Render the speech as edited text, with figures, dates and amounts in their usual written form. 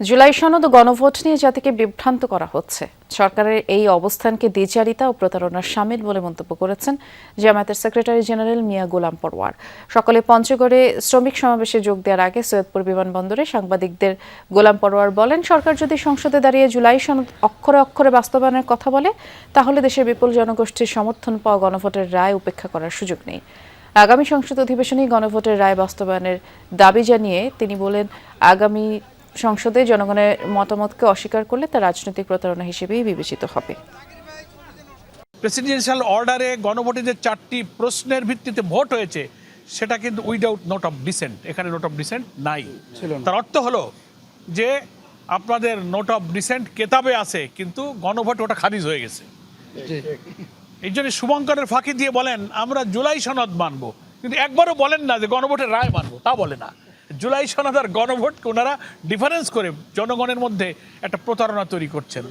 জুলাই সনদ ও গণভোট নিয়ে জাতিকে বিভ্রান্ত করা হচ্ছে। সরকারের এই অবস্থানকে দ্বিচারিতা ও প্রতারণার শামিল বলে মন্তব্য করেছেন জামায়াতের সেক্রেটারি জেনারেল মিয়া গোলাম পরোয়ার। সকালে পঞ্চগড়ে শ্রমিক সমাবেশে যোগ দেওয়ার আগে সৈয়দপুর বিমানবন্দরে সাংবাদিকদের গোলাম পরোয়ার বলেন, সরকার যদি সংসদে দাঁড়িয়ে জুলাই সনদ অক্ষরে অক্ষরে বাস্তবায়নের কথা বলে, তাহলে দেশের বিপুল জনগোষ্ঠীর সমর্থন পাওয়া গণভোটের রায় উপেক্ষা করার সুযোগ নেই। আগামী সংসদ অধিবেশনেই গণভোটের রায় বাস্তবায়নের দাবি জানিয়ে তিনি বলেন, আগামী সংসদে জনগণের মতামতকে অস্বীকার করলে তা রাজনৈতিক প্রতারণা হিসেবেই বিবেচিত হবে। প্রেসিডেন্সিয়াল অর্ডারে গণভোটে যে 4টি প্রশ্নের ভিত্তিতে ভোট হয়েছে সেটা কিন্তু উইদাউট নোট অফ ডিসেন্ট, এখানে নোট অফ ডিসেন্ট নাই। তার অর্থ হলো যে আপনাদের নোট অফ ডিসেন্ট কেতাবে আছে, কিন্তু গণভোট ওটা খারিজ হয়ে গেছে। এই জন্য শুভঙ্করের ফাঁকি দিয়ে বলেন আমরা জুলাই সনদ মানবো, কিন্তু একবারও বলেন না যে গণভোটের রায় মানবো, তা বলে না। জুলাই সনদ আর গণভোটকে ওনারা ডিফারেন্স করে জনগণের মধ্যে একটা প্রতারণা তৈরি করছেন।